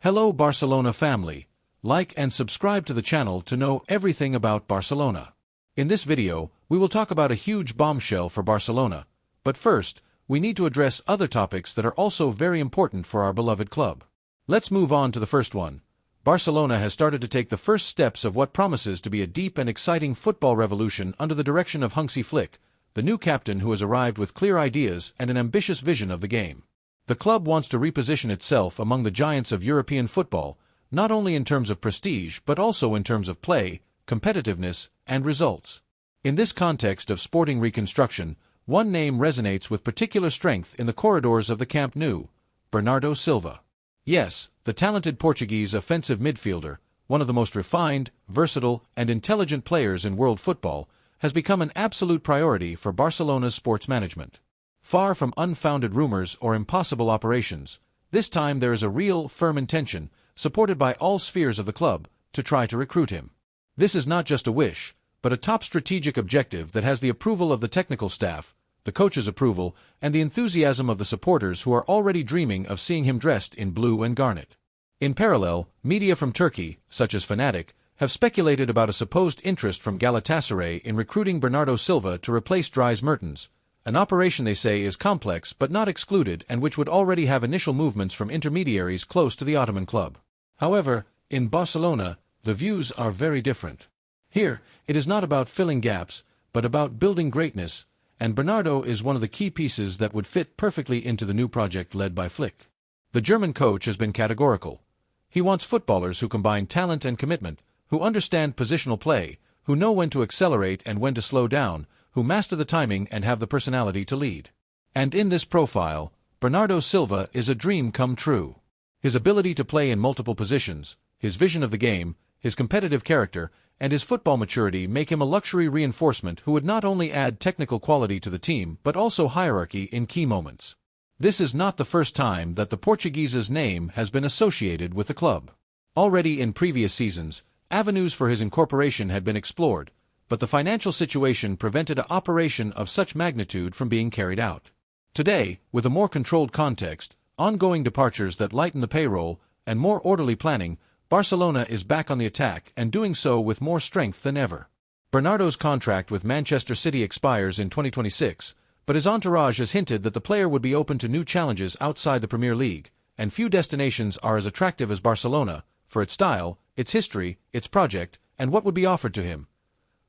Hello Barcelona family, like and subscribe to the channel to know everything about Barcelona. In this video, we will talk about a huge bombshell for Barcelona, but first, we need to address other topics that are also very important for our beloved club. Let's move on to the first one. Barcelona has started to take the first steps of what promises to be a deep and exciting football revolution under the direction of Hansi Flick, the new captain who has arrived with clear ideas and an ambitious vision of the game. The club wants to reposition itself among the giants of European football, not only in terms of prestige but also in terms of play, competitiveness, and results. In this context of sporting reconstruction, one name resonates with particular strength in the corridors of the Camp Nou: Bernardo Silva. Yes, the talented Portuguese offensive midfielder, one of the most refined, versatile, and intelligent players in world football, has become an absolute priority for Barcelona's sports management. Far from unfounded rumors or impossible operations, this time there is a real, firm intention, supported by all spheres of the club, to try to recruit him. This is not just a wish, but a top strategic objective that has the approval of the technical staff, the coach's approval, and the enthusiasm of the supporters who are already dreaming of seeing him dressed in blue and garnet. In parallel, media from Turkey, such as Fanatic, have speculated about a supposed interest from Galatasaray in recruiting Bernardo Silva to replace Dries Mertens, an operation they say is complex but not excluded and which would already have initial movements from intermediaries close to the Ottoman club. However, in Barcelona, the views are very different. Here, it is not about filling gaps, but about building greatness, and Bernardo is one of the key pieces that would fit perfectly into the new project led by Flick. The German coach has been categorical. He wants footballers who combine talent and commitment, who understand positional play, who know when to accelerate and when to slow down, who master the timing and have the personality to lead. And in this profile, Bernardo Silva is a dream come true. His ability to play in multiple positions, his vision of the game, his competitive character, and his football maturity make him a luxury reinforcement who would not only add technical quality to the team but also hierarchy in key moments. This is not the first time that the Portuguese's name has been associated with the club. Already in previous seasons, avenues for his incorporation had been explored, but the financial situation prevented an operation of such magnitude from being carried out. Today, with a more controlled context, ongoing departures that lighten the payroll, and more orderly planning, Barcelona is back on the attack and doing so with more strength than ever. Bernardo's contract with Manchester City expires in 2026, but his entourage has hinted that the player would be open to new challenges outside the Premier League, and few destinations are as attractive as Barcelona, for its style, its history, its project, and what would be offered to him.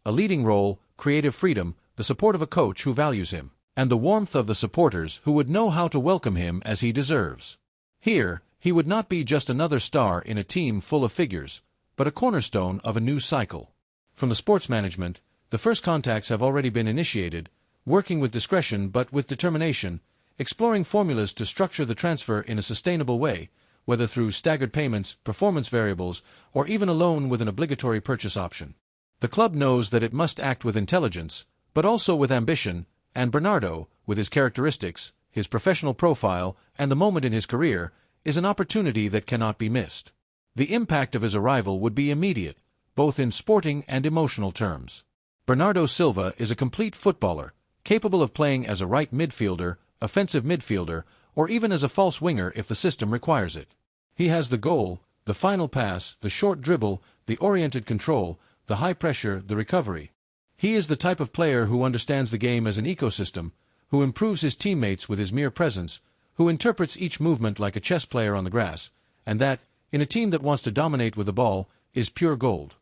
A leading role, creative freedom, the support of a coach who values him, and the warmth of the supporters who would know how to welcome him as he deserves. Here, he would not be just another star in a team full of figures, but a cornerstone of a new cycle. From the sports management, the first contacts have already been initiated, working with discretion but with determination, exploring formulas to structure the transfer in a sustainable way, whether through staggered payments, performance variables, or even a loan with an obligatory purchase option. The club knows that it must act with intelligence, but also with ambition, and Bernardo, with his characteristics, his professional profile, and the moment in his career, is an opportunity that cannot be missed. The impact of his arrival would be immediate, both in sporting and emotional terms. Bernardo Silva is a complete footballer, capable of playing as a right midfielder, offensive midfielder, or even as a false winger if the system requires it. He has the goal, the final pass, the short dribble, the oriented control, the high pressure, the recovery. He is the type of player who understands the game as an ecosystem, who improves his teammates with his mere presence, who interprets each movement like a chess player on the grass, and that, in a team that wants to dominate with the ball, is pure gold.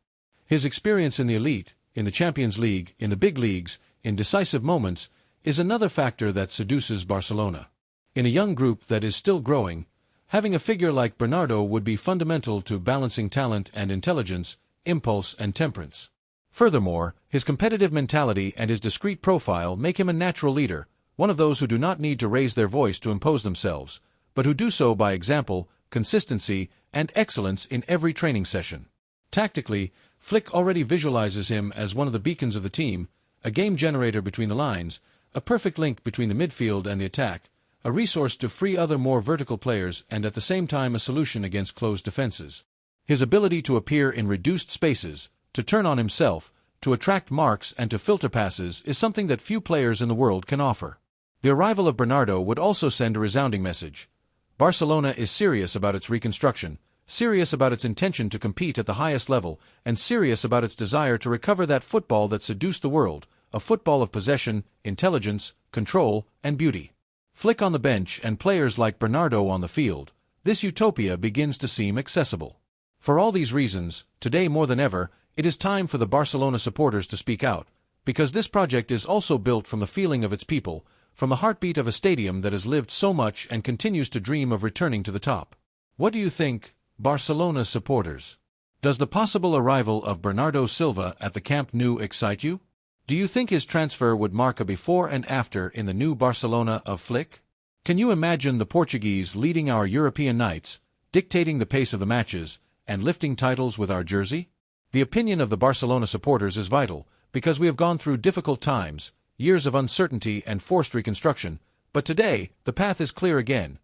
His experience in the elite, in the Champions League, in the big leagues, in decisive moments, is another factor that seduces Barcelona. In a young group that is still growing, having a figure like Bernardo would be fundamental to balancing talent and intelligence, impulse and temperance. Furthermore, his competitive mentality and his discreet profile make him a natural leader, one of those who do not need to raise their voice to impose themselves, but who do so by example, consistency, and excellence in every training session. Tactically, Flick already visualizes him as one of the beacons of the team, a game generator between the lines, a perfect link between the midfield and the attack, a resource to free other more vertical players and at the same time a solution against closed defenses. His ability to appear in reduced spaces, to turn on himself, to attract marks and to filter passes is something that few players in the world can offer. The arrival of Bernardo would also send a resounding message. Barcelona is serious about its reconstruction, serious about its intention to compete at the highest level, and serious about its desire to recover that football that seduced the world, a football of possession, intelligence, control, and beauty. Flick on the bench and players like Bernardo on the field, this utopia begins to seem accessible. For all these reasons, today more than ever, it is time for the Barcelona supporters to speak out, because this project is also built from the feeling of its people, from the heartbeat of a stadium that has lived so much and continues to dream of returning to the top. What do you think, Barcelona supporters? Does the possible arrival of Bernardo Silva at the Camp Nou excite you? Do you think his transfer would mark a before and after in the new Barcelona of Flick? Can you imagine the Portuguese leading our European nights, dictating the pace of the matches, and lifting titles with our jersey? The opinion of the Barcelona supporters is vital, because we have gone through difficult times, years of uncertainty and forced reconstruction, but today, the path is clear again.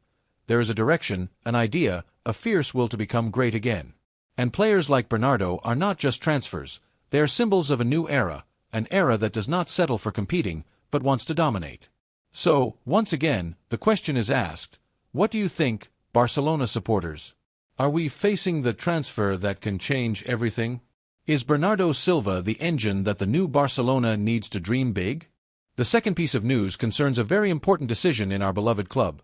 There is a direction, an idea, a fierce will to become great again. And players like Bernardo are not just transfers, they are symbols of a new era, an era that does not settle for competing, but wants to dominate. So, once again, the question is asked, what do you think, Barcelona supporters? Are we facing the transfer that can change everything? Is Bernardo Silva the engine that the new Barcelona needs to dream big? The second piece of news concerns a very important decision in our beloved club.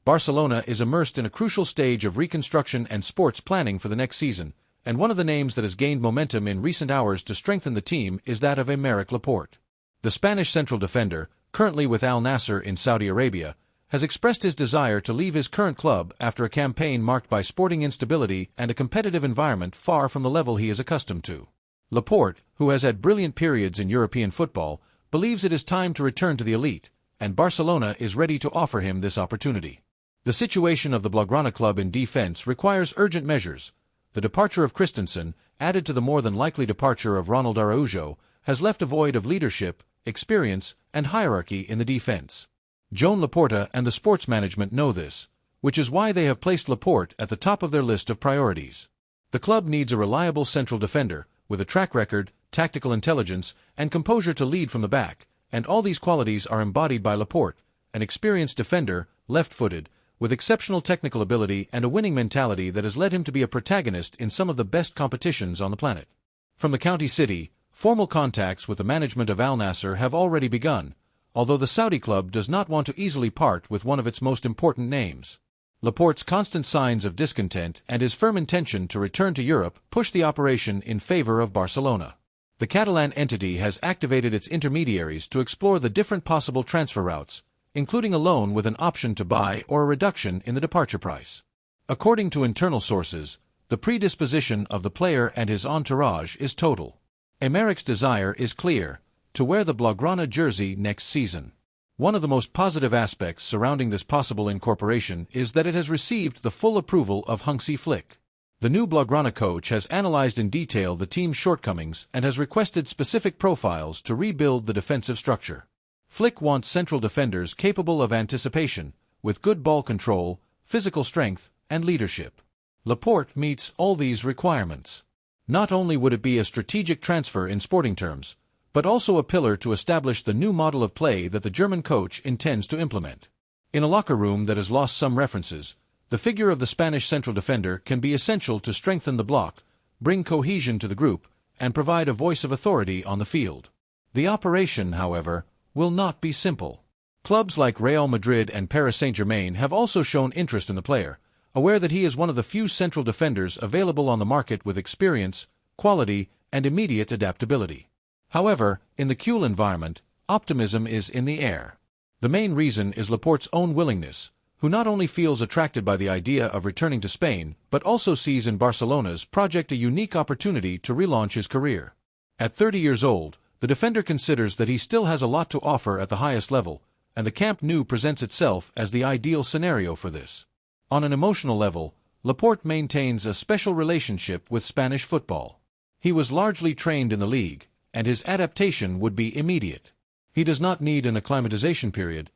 Barcelona is immersed in a crucial stage of reconstruction and sports planning for the next season, and one of the names that has gained momentum in recent hours to strengthen the team is that of Aymeric Laporte. The Spanish central defender, currently with Al Nassr in Saudi Arabia, has expressed his desire to leave his current club after a campaign marked by sporting instability and a competitive environment far from the level he is accustomed to. Laporte, who has had brilliant periods in European football, believes it is time to return to the elite, and Barcelona is ready to offer him this opportunity. The situation of the Blaugrana club in defense requires urgent measures. The departure of Christensen, added to the more than likely departure of Ronald Araujo, has left a void of leadership, experience, and hierarchy in the defense. Joan Laporta and the sports management know this, which is why they have placed Laporte at the top of their list of priorities. The club needs a reliable central defender, with a track record, tactical intelligence, and composure to lead from the back, and all these qualities are embodied by Laporte, an experienced defender, left-footed, with exceptional technical ability and a winning mentality that has led him to be a protagonist in some of the best competitions on the planet. From the county city, formal contacts with the management of Al Nassr have already begun, although the Saudi club does not want to easily part with one of its most important names. Laporte's constant signs of discontent and his firm intention to return to Europe push the operation in favor of Barcelona. The Catalan entity has activated its intermediaries to explore the different possible transfer routes, including a loan with an option to buy or a reduction in the departure price. According to internal sources, the predisposition of the player and his entourage is total. Aymeric's desire is clear, to wear the Blaugrana jersey next season. One of the most positive aspects surrounding this possible incorporation is that it has received the full approval of Hansi Flick. The new Blaugrana coach has analyzed in detail the team's shortcomings and has requested specific profiles to rebuild the defensive structure. Flick wants central defenders capable of anticipation, with good ball control, physical strength, and leadership. Laporte meets all these requirements. Not only would it be a strategic transfer in sporting terms, but also a pillar to establish the new model of play that the German coach intends to implement. In a locker room that has lost some references, the figure of the Spanish central defender can be essential to strengthen the block, bring cohesion to the group, and provide a voice of authority on the field. The operation, however, will not be simple. Clubs like Real Madrid and Paris Saint-Germain have also shown interest in the player, aware that he is one of the few central defenders available on the market with experience, quality, and immediate adaptability. However, in the Kuhl environment, optimism is in the air. The main reason is Laporte's own willingness, who not only feels attracted by the idea of returning to Spain, but also sees in Barcelona's project a unique opportunity to relaunch his career. At 30 years old, the defender considers that he still has a lot to offer at the highest level, and the Camp Nou presents itself as the ideal scenario for this. On an emotional level, Laporte maintains a special relationship with Spanish football. He was largely trained in the league, and his adaptation would be immediate. He does not need an acclimatization period.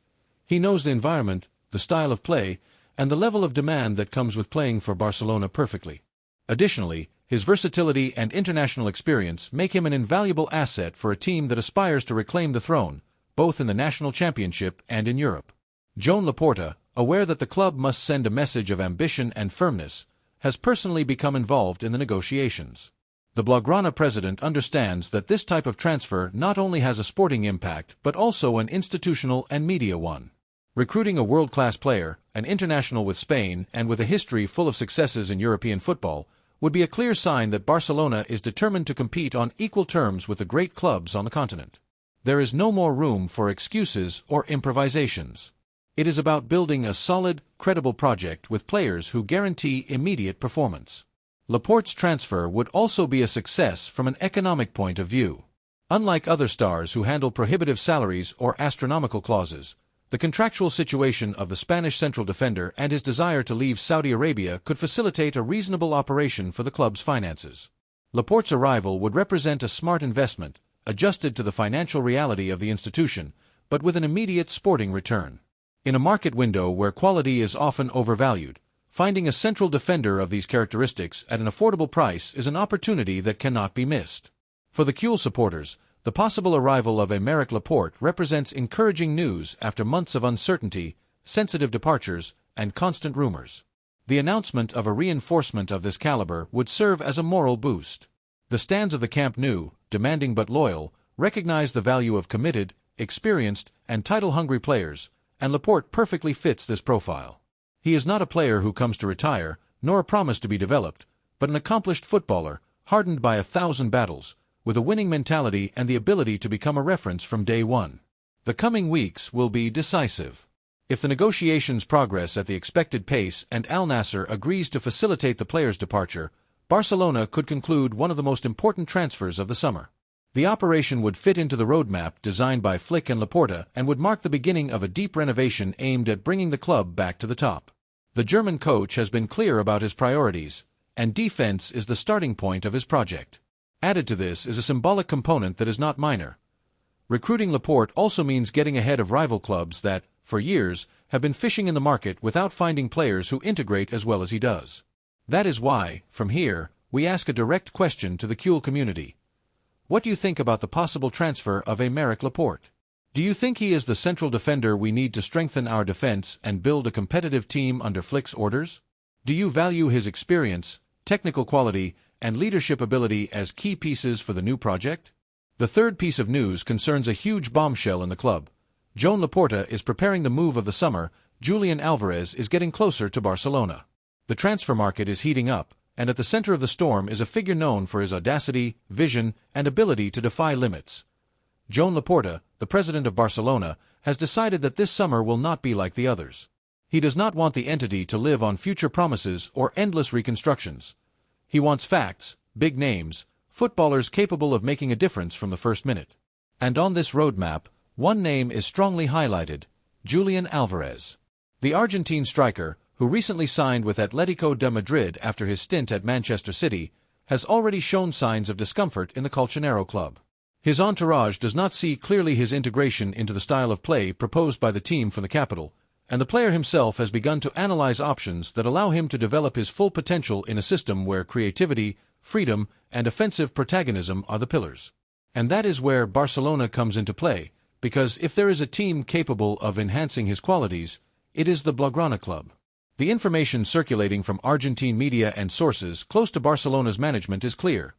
He knows the environment, the style of play, and the level of demand that comes with playing for Barcelona perfectly. Additionally, his versatility and international experience make him an invaluable asset for a team that aspires to reclaim the throne, both in the national championship and in Europe. Joan Laporta, aware that the club must send a message of ambition and firmness, has personally become involved in the negotiations. The Blaugrana president understands that this type of transfer not only has a sporting impact but also an institutional and media one. Recruiting a world-class player, an international with Spain and with a history full of successes in European football, would be a clear sign that Barcelona is determined to compete on equal terms with the great clubs on the continent. There is no more room for excuses or improvisations. It is about building a solid, credible project with players who guarantee immediate performance. Laporte's transfer would also be a success from an economic point of view. Unlike other stars who handle prohibitive salaries or astronomical clauses, the contractual situation of the Spanish central defender and his desire to leave Saudi Arabia could facilitate a reasonable operation for the club's finances. Laporte's arrival would represent a smart investment, adjusted to the financial reality of the institution, but with an immediate sporting return. In a market window where quality is often overvalued, finding a central defender of these characteristics at an affordable price is an opportunity that cannot be missed. For the Cule supporters, the possible arrival of Aymeric Laporte represents encouraging news after months of uncertainty, sensitive departures, and constant rumors. The announcement of a reinforcement of this caliber would serve as a moral boost. The stands of the Camp Nou, demanding but loyal, recognize the value of committed, experienced, and title-hungry players, and Laporte perfectly fits this profile. He is not a player who comes to retire, nor a promise to be developed, but an accomplished footballer, hardened by 1,000 battles, with a winning mentality and the ability to become a reference from day one. The coming weeks will be decisive. If the negotiations progress at the expected pace and Al Nassr agrees to facilitate the player's departure, Barcelona could conclude one of the most important transfers of the summer. The operation would fit into the roadmap designed by Flick and Laporta and would mark the beginning of a deep renovation aimed at bringing the club back to the top. The German coach has been clear about his priorities, and defense is the starting point of his project. Added to this is a symbolic component that is not minor. Recruiting Laporte also means getting ahead of rival clubs that, for years, have been fishing in the market without finding players who integrate as well as he does. That is why, from here, we ask a direct question to the Cule community. What do you think about the possible transfer of Aymeric Laporte? Do you think he is the central defender we need to strengthen our defense and build a competitive team under Flick's orders? Do you value his experience, technical quality, and leadership ability as key pieces for the new project? The third piece of news concerns a huge bombshell in the club. Joan Laporta is preparing the move of the summer. Julian Alvarez is getting closer to Barcelona. The transfer market is heating up, and at the center of the storm is a figure known for his audacity, vision, and ability to defy limits. Joan Laporta, the president of Barcelona, has decided that this summer will not be like the others. He does not want the entity to live on future promises or endless reconstructions. He wants facts, big names, footballers capable of making a difference from the first minute. And on this roadmap, one name is strongly highlighted: Julian Alvarez. The Argentine striker, who recently signed with Atletico de Madrid after his stint at Manchester City, has already shown signs of discomfort in the Colchonero club. His entourage does not see clearly his integration into the style of play proposed by the team from the capital, and the player himself has begun to analyze options that allow him to develop his full potential in a system where creativity, freedom, and offensive protagonism are the pillars. And that is where Barcelona comes into play, because if there is a team capable of enhancing his qualities, it is the Blaugrana club. The information circulating from Argentine media and sources close to Barcelona's management is clear.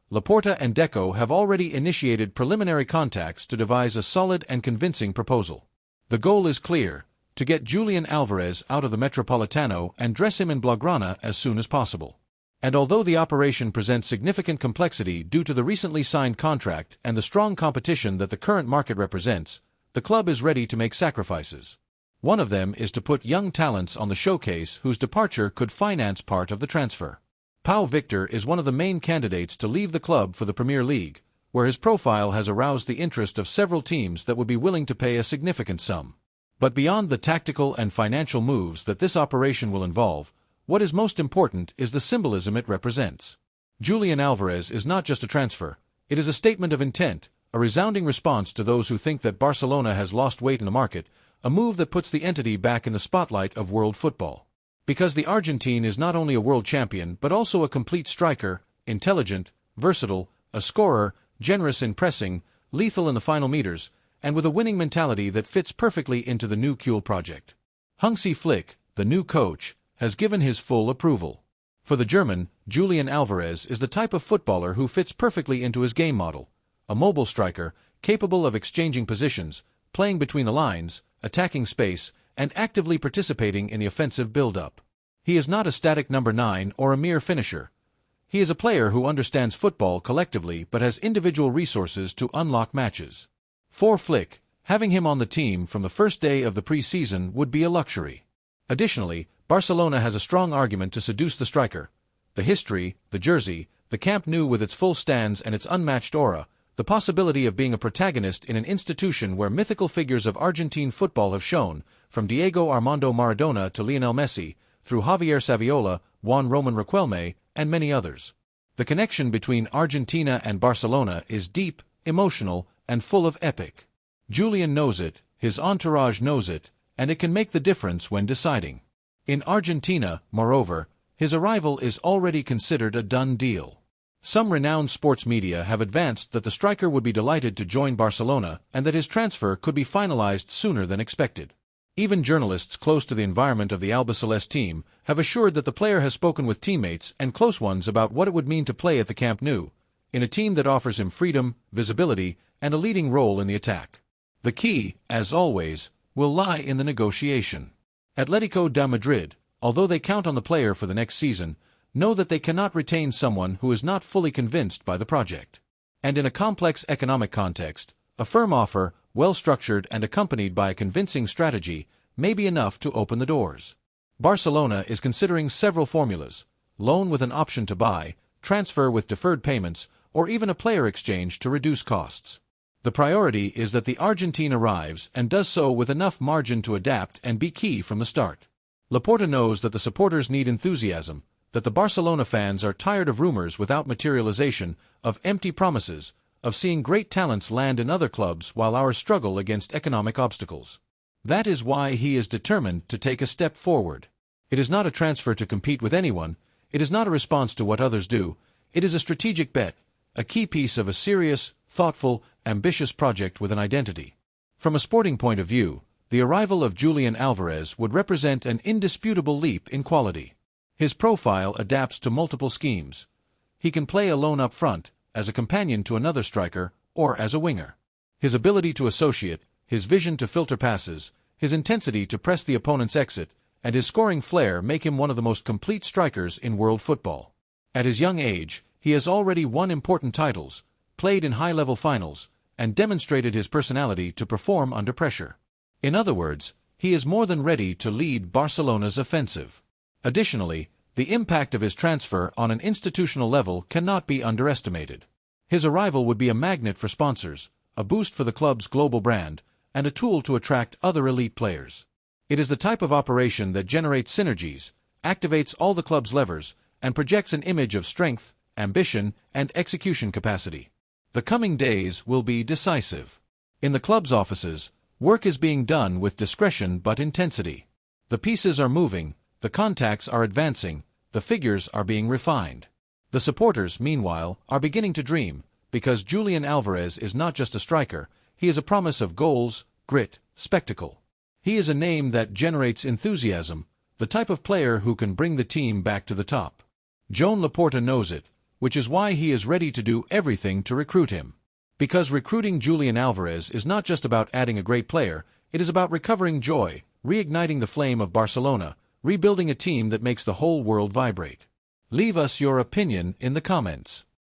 Laporta and Deco have already initiated preliminary contacts to devise a solid and convincing proposal. The goal is clear: to get Julian Alvarez out of the Metropolitano and dress him in Blaugrana as soon as possible. And although the operation presents significant complexity due to the recently signed contract and the strong competition that the current market represents, the club is ready to make sacrifices. One of them is to put young talents on the showcase whose departure could finance part of the transfer. Pau Victor is one of the main candidates to leave the club for the Premier League, where his profile has aroused the interest of several teams that would be willing to pay a significant sum. But beyond the tactical and financial moves that this operation will involve, what is most important is the symbolism it represents. Julian Alvarez is not just a transfer, it is a statement of intent, a resounding response to those who think that Barcelona has lost weight in the market, a move that puts the entity back in the spotlight of world football. Because the Argentine is not only a world champion but also a complete striker, intelligent, versatile, a scorer, generous in pressing, lethal in the final meters, and with a winning mentality that fits perfectly into the new Cule project. Hansi Flick, the new coach, has given his full approval. For the German, Julian Alvarez is the type of footballer who fits perfectly into his game model, a mobile striker, capable of exchanging positions, playing between the lines, attacking space, and actively participating in the offensive build-up. He is not a static number 9 or a mere finisher. He is a player who understands football collectively but has individual resources to unlock matches. For Flick, having him on the team from the first day of the pre-season would be a luxury. Additionally, Barcelona has a strong argument to seduce the striker. The history, the jersey, the Camp Nou with its full stands and its unmatched aura, the possibility of being a protagonist in an institution where mythical figures of Argentine football have shone, from Diego Armando Maradona to Lionel Messi, through Javier Saviola, Juan Roman Riquelme, and many others. The connection between Argentina and Barcelona is deep, emotional, and full of epic. Julian knows it, his entourage knows it, and it can make the difference when deciding. In Argentina, moreover, his arrival is already considered a done deal. Some renowned sports media have advanced that the striker would be delighted to join Barcelona and that his transfer could be finalized sooner than expected. Even journalists close to the environment of the Albiceleste team have assured that the player has spoken with teammates and close ones about what it would mean to play at the Camp Nou, in a team that offers him freedom, visibility, and a leading role in the attack. The key, as always, will lie in the negotiation. Atletico de Madrid, although they count on the player for the next season, know that they cannot retain someone who is not fully convinced by the project. And in a complex economic context, a firm offer, well-structured and accompanied by a convincing strategy, may be enough to open the doors. Barcelona is considering several formulas: loan with an option to buy, transfer with deferred payments, or even a player exchange to reduce costs. The priority is that the Argentine arrives and does so with enough margin to adapt and be key from the start. Laporta knows that the supporters need enthusiasm, that the Barcelona fans are tired of rumors without materialization, of empty promises, of seeing great talents land in other clubs while ours struggle against economic obstacles. That is why he is determined to take a step forward. It is not a transfer to compete with anyone, it is not a response to what others do, it is a strategic bet, a key piece of a serious, thoughtful, ambitious project with an identity. From a sporting point of view, the arrival of Julian Alvarez would represent an indisputable leap in quality. His profile adapts to multiple schemes. He can play alone up front, as a companion to another striker, or as a winger. His ability to associate, his vision to filter passes, his intensity to press the opponent's exit, and his scoring flair make him one of the most complete strikers in world football. At his young age, he has already won important titles, played in high-level finals, and demonstrated his personality to perform under pressure. In other words, he is more than ready to lead Barcelona's offensive. Additionally, the impact of his transfer on an institutional level cannot be underestimated. His arrival would be a magnet for sponsors, a boost for the club's global brand, and a tool to attract other elite players. It is the type of operation that generates synergies, activates all the club's levers, and projects an image of strength, ambition, and execution capacity. The coming days will be decisive. In the club's offices, work is being done with discretion but intensity. The pieces are moving, the contacts are advancing, the figures are being refined. The supporters, meanwhile, are beginning to dream, because Julian Alvarez is not just a striker, he is a promise of goals, grit, spectacle. He is a name that generates enthusiasm, the type of player who can bring the team back to the top. Joan Laporta knows it, which is why he is ready to do everything to recruit him. Because recruiting Julian Alvarez is not just about adding a great player, it is about recovering joy, reigniting the flame of Barcelona, rebuilding a team that makes the whole world vibrate. Leave us your opinion in the comments.